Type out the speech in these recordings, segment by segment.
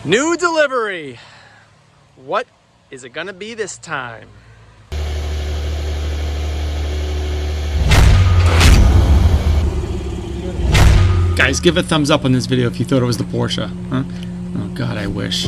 New delivery. What is it gonna be this time? Guys, give a thumbs up on this video if you thought it was the Porsche. Huh? Oh God, I wish.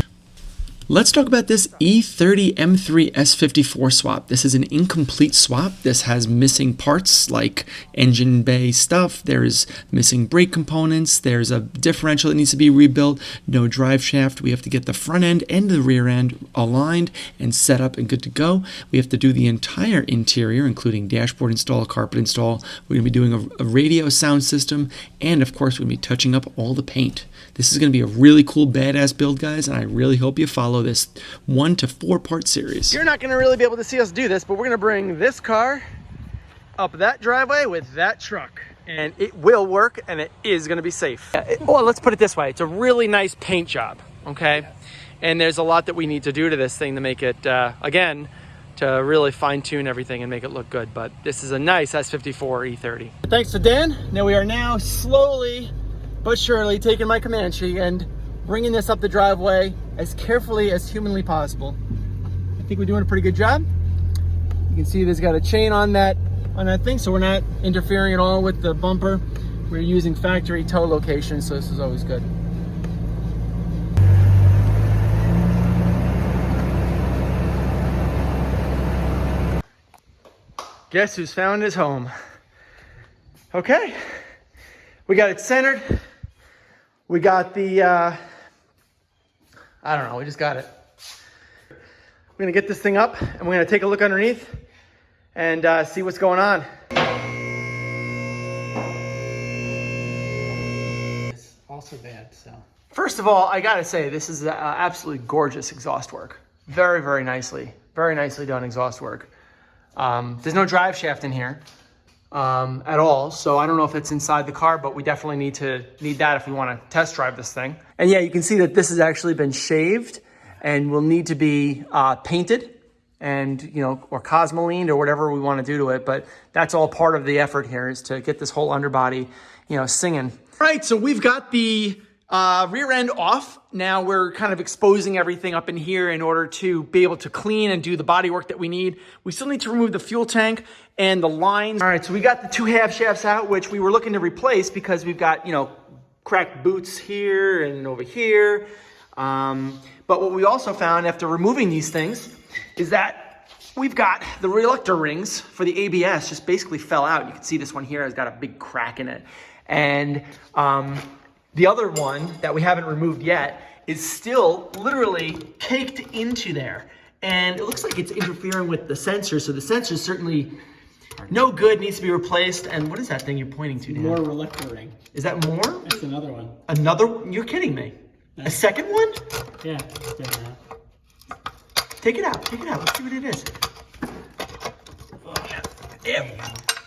Let's talk about this E30 M3 S54 swap. This is an incomplete swap. This has missing parts like engine bay stuff. There's missing brake components. There's a differential that needs to be rebuilt. No drive shaft. We have to get the front end and the rear end aligned and set up and good to go. We have to do the entire interior, including dashboard install, carpet install. We're going to be doing a radio sound system, and of course, we're going to be touching up all the paint. This is going to be a really cool, badass build, guys, and I really hope you follow this 1 to 4 part series. You're not going to really be able to see us do this, but we're going to bring this car up that driveway with that truck, and it will work, and it is going to be safe. Well, let's put it this way. It's a really nice paint job, okay? And there's a lot that we need to do to this thing to make it, again, to really fine-tune everything and make it look good. But this is a nice S54 E30. Thanks to Dan. Now we are now slowly but surely taking my Comanche and bringing this up the driveway as carefully as humanly possible. I think we're doing a pretty good job. You can see there's got a chain on that thing, so we're not interfering at all with the bumper. We're using factory tow location, so this is always good. Guess who's found his home? Okay, we got it centered. We got the, I don't know, we just got it. We're gonna get this thing up and we're gonna take a look underneath and see what's going on. It's also bad, so. First of all, I gotta say, this is absolutely gorgeous exhaust work. Very, very nicely done exhaust work. There's no drive shaft in here. At all, so I don't know if it's inside the car, but we definitely need that if we want to test drive this thing. And yeah, you can see that this has actually been shaved and will need to be painted and, you know, or cosmolined or whatever we want to do to it, but that's all part of the effort here, is to get this whole underbody, you know, singing. All right, so we've got the rear end off. Now we're kind of exposing everything up in here in order to be able to clean and do the body work that we need. We still need to remove the fuel tank and the lines. All right, so we got the 2 half shafts out, which we were looking to replace because we've got, you know, cracked boots here and over here. But what we also found after removing these things is that we've got the reluctor rings for the ABS just basically fell out. You can see this one here has got a big crack in it. And the other one that we haven't removed yet is still literally caked into there. And it looks like it's interfering with the sensor. So the sensor is certainly no good, needs to be replaced. And what is that thing you're pointing to, Dan? More reluctor ring. Is that more? It's another one. Another? You're kidding me. A second one? Yeah. Take it out. Let's see what it is. Ew.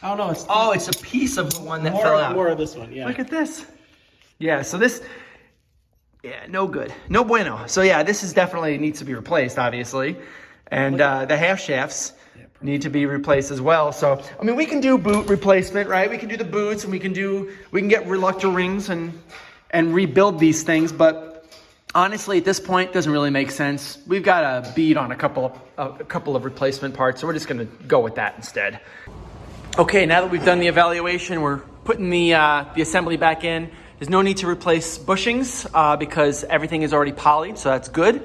Oh no, it's a piece of the one that fell out. More of this one, yeah. Look at this. Yeah, so this, yeah, no good. No bueno. So yeah, this is definitely needs to be replaced, obviously. And the half shafts need to be replaced as well. So, I mean, we can do boot replacement, right? We can do the boots, and we can get reluctor rings and rebuild these things. But honestly, at this point, it doesn't really make sense. We've got a bead on a couple of replacement parts, so we're just gonna go with that instead. Okay, now that we've done the evaluation, we're putting the assembly back in. There's no need to replace bushings because everything is already polyed, so that's good.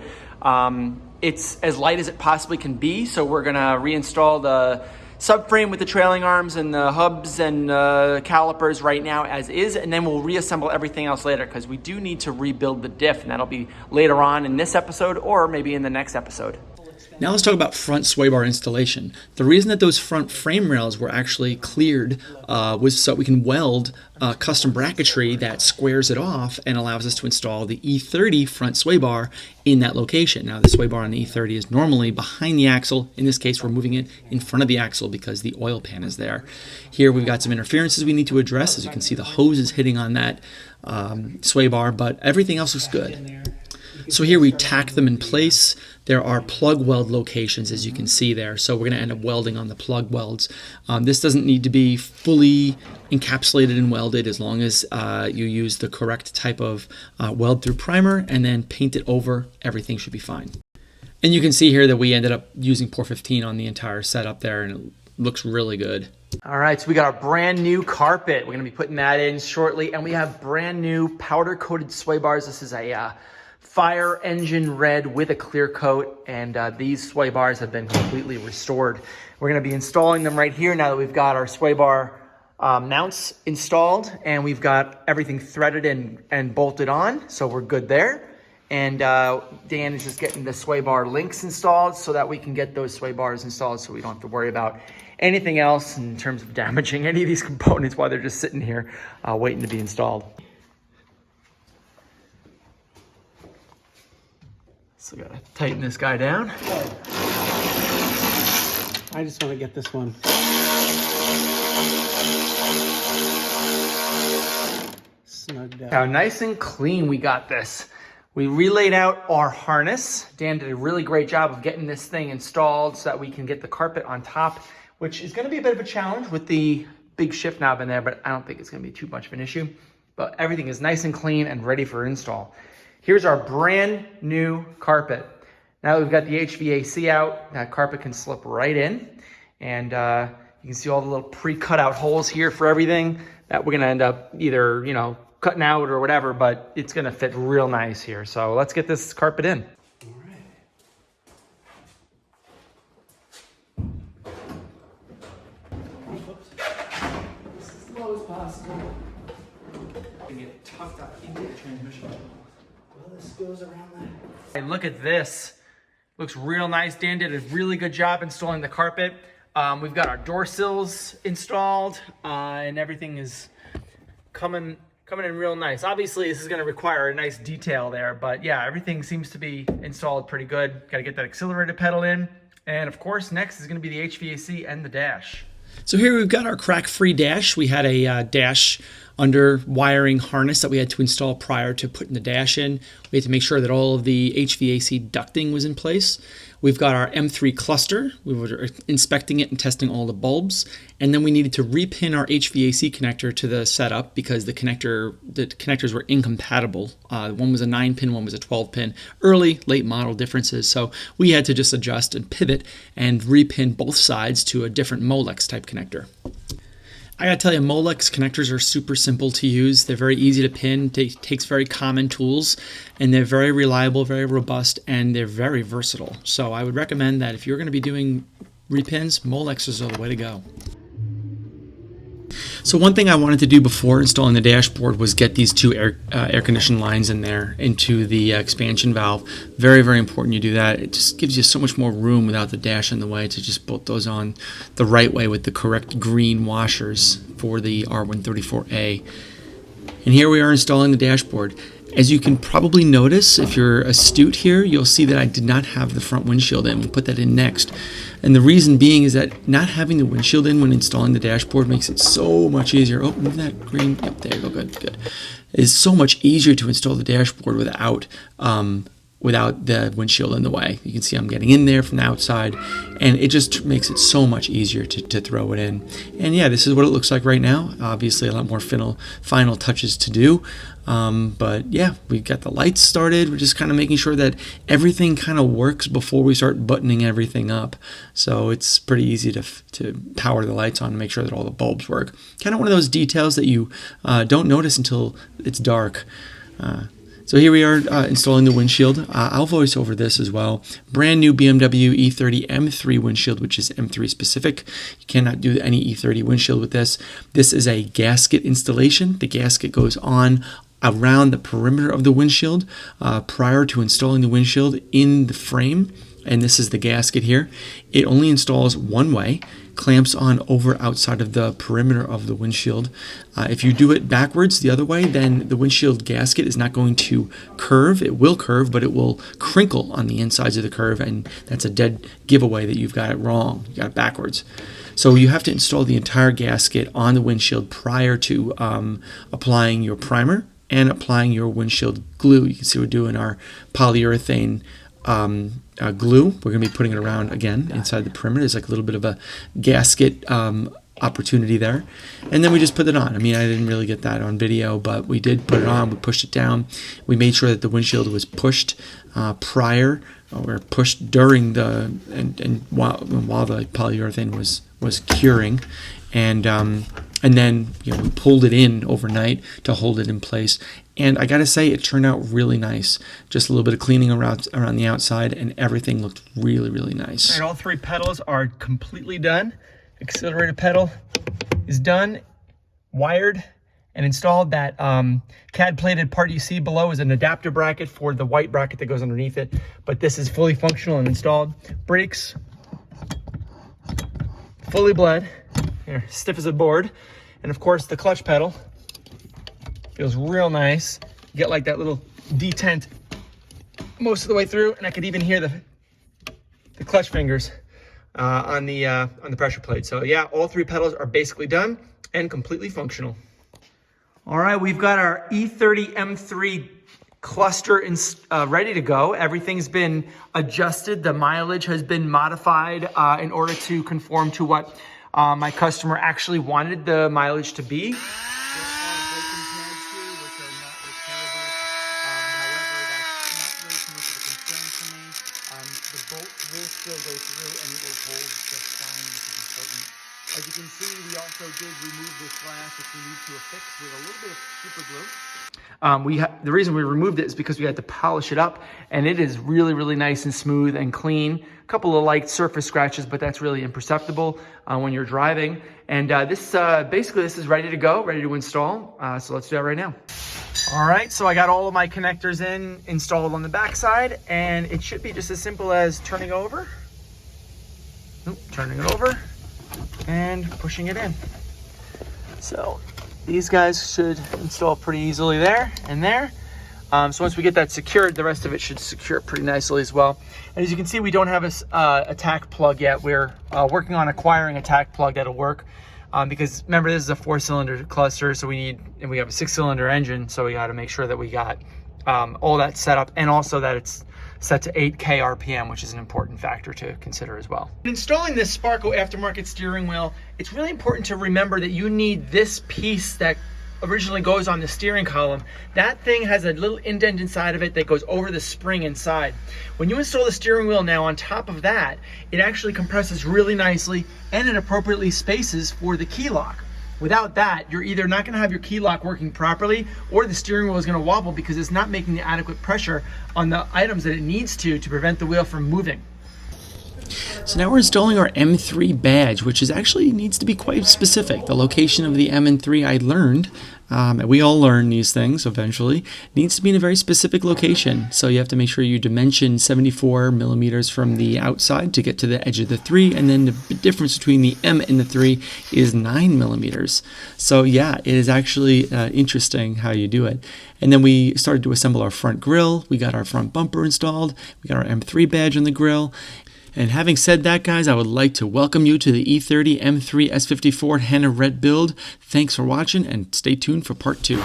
It's as light as it possibly can be, so we're gonna reinstall the subframe with the trailing arms and the hubs and calipers right now as is, and then we'll reassemble everything else later because we do need to rebuild the diff, and that'll be later on in this episode or maybe in the next episode. Now let's talk about front sway bar installation. The reason that those front frame rails were actually cleared was so we can weld custom bracketry that squares it off and allows us to install the E30 front sway bar in that location. Now the sway bar on the E30 is normally behind the axle. In this case, we're moving it in front of the axle because the oil pan is there. Here we've got some interferences we need to address. As you can see, the hose is hitting on that sway bar, but everything else looks good. So here we tack them in place. There are plug weld locations, as you can see there. So we're going to end up welding on the plug welds. This doesn't need to be fully encapsulated and welded as long as you use the correct type of weld through primer and then paint it over. Everything should be fine. And you can see here that we ended up using Pour 15 on the entire setup there, and it looks really good. All right, so we got our brand new carpet. We're gonna be putting that in shortly, and we have brand new powder coated sway bars. This is a fire engine red with a clear coat, and these sway bars have been completely restored. We're gonna be installing them right here now that we've got our sway bar mounts installed, and we've got everything threaded and bolted on, so we're good there. And Dan is just getting the sway bar links installed so that we can get those sway bars installed so we don't have to worry about anything else in terms of damaging any of these components while they're just sitting here waiting to be installed. So gotta tighten this guy down. I just want to get this one snugged out. Now nice and clean we got this. We relayed out our harness. Dan did a really great job of getting this thing installed so that we can get the carpet on top, which is gonna be a bit of a challenge with the big shift knob in there, but I don't think it's gonna be too much of an issue. But everything is nice and clean and ready for install. Here's our brand new carpet. Now that we've got the HVAC out, that carpet can slip right in. And you can see all the little pre-cut out holes here for everything that we're gonna end up either, cutting out or whatever, but it's gonna fit real nice here. So let's get this carpet in. All right. Oops. This is as low as possible. And get tucked up into the transmission. Well, this goes around that. Hey, look at this. Looks real nice. Dan did a really good job installing the carpet. We've got our door sills installed, and everything is coming in real nice. Obviously, this is going to require a nice detail there, but yeah, everything seems to be installed pretty good. Got to get that accelerator pedal in, and of course, next is going to be the HVAC and the dash. So here we've got our crack-free dash. We had a dash under wiring harness that we had to install prior to putting the dash in. We had to make sure that all of the HVAC ducting was in place. We've got our M3 cluster. We were inspecting it and testing all the bulbs. And then we needed to repin our HVAC connector to the setup because the connectors were incompatible. One was a 9-pin, one was a 12-pin. Early, late model differences. So we had to just adjust and pivot and repin both sides to a different Molex type connector. I gotta tell you, Molex connectors are super simple to use. They're very easy to pin. It takes very common tools, and they're very reliable, very robust, and they're very versatile. So I would recommend that if you're gonna be doing repins, Molexes are the way to go. So one thing I wanted to do before installing the dashboard was get these two air conditioning lines in there into the expansion valve. Very, very important you do that. It just gives you so much more room without the dash in the way to just bolt those on the right way with the correct green washers for the R134A. And here we are installing the dashboard. As you can probably notice, if you're astute here, you'll see that I did not have the front windshield in. We'll put that in next. And the reason being is that not having the windshield in when installing the dashboard makes it so much easier. Oh, move that green. Yep, there you go. Good, good. It's so much easier to install the dashboard without the windshield in the way. You can see I'm getting in there from the outside, and it just makes it so much easier to throw it in. And yeah, this is what it looks like right now. Obviously, a lot more final touches to do. But yeah, we got the lights started. We're just kind of making sure that everything kind of works before we start buttoning everything up. So it's pretty easy to power the lights on and make sure that all the bulbs work. Kind of one of those details that you don't notice until it's dark. So here we are installing the windshield. I'll voice over this as well. Brand new BMW E30 M3 windshield, which is M3 specific. You cannot do any E30 windshield with this. This is a gasket installation. The gasket goes on around the perimeter of the windshield prior to installing the windshield in the frame. And this is the gasket here. It only installs one way, clamps on over outside of the perimeter of the windshield. If you do it backwards the other way, then the windshield gasket is not going to curve. It will curve, but it will crinkle on the insides of the curve, and that's a dead giveaway that you've got it wrong. You got it backwards. So you have to install the entire gasket on the windshield prior to applying your primer and applying your windshield glue. You can see we're doing our polyurethane glue. We're going to be putting it around again inside the perimeter. There's like a little bit of a gasket opportunity there. And then we just put it on. I mean, I didn't really get that on video, but we did put it on. We pushed it down. We made sure that the windshield was pushed prior or pushed during the and while the polyurethane was curing, and then we pulled it in overnight to hold it in place. And I gotta say, it turned out really nice. Just a little bit of cleaning around the outside, and everything looked really, really nice. And all 3 pedals are completely done. Accelerator pedal is done, wired, and installed. That CAD plated part you see below is an adapter bracket for the white bracket that goes underneath it. But this is fully functional and installed. Brakes, fully bled, here, stiff as a board. And of course, the clutch pedal feels real nice. You get like that little detent most of the way through, and I could even hear the clutch fingers on the pressure plate. So yeah, all 3 pedals are basically done and completely functional. All right, we've got our E30 M3 cluster ready to go. Everything's been adjusted. The mileage has been modified in order to conform to what my customer actually wanted the mileage to be. The bolt will still go through and it will hold just fine, which is important. As you can see, we also did remove this glass if we need to affix with a little bit of super glue. The reason we removed it is because we had to polish it up, and it is really, really nice and smooth and clean. A couple of light surface scratches, but that's really imperceptible when you're driving. And basically this is ready to go, ready to install. So let's do that right now. All right, so I got all of my connectors installed on the back side, and it should be just as simple as turning it over, and pushing it in. So these guys should install pretty easily there and there. So once we get that secured, the rest of it should secure pretty nicely as well. And as you can see, we don't have a tack plug yet. We're working on acquiring a tack plug that'll work. Because remember, this is a 4-cylinder cluster, so we have a 6-cylinder engine, so we got to make sure that we got all that set up, and also that it's set to 8K RPM, which is an important factor to consider as well. In installing this Sparco aftermarket steering wheel, it's really important to remember that you need this piece that originally goes on the steering column. That thing has a little indent inside of it that goes over the spring inside. When you install the steering wheel now on top of that, it actually compresses really nicely and it appropriately spaces for the key lock. Without that, you're either not going to have your key lock working properly, or the steering wheel is going to wobble because it's not making the adequate pressure on the items that it needs to prevent the wheel from moving. So now we're installing our M3 badge, which actually needs to be quite specific. The location of the M and 3, I learned, and we all learn these things eventually, needs to be in a very specific location. So you have to make sure you dimension 74 millimeters from the outside to get to the edge of the 3, and then the difference between the M and the 3 is 9 millimeters. So yeah, it is actually interesting how you do it. And then we started to assemble our front grille. We got our front bumper installed. We got our M3 badge on the grille. And having said that, guys, I would like to welcome you to the E30 M3 S54 Henna Red build. Thanks for watching, and stay tuned for part 2.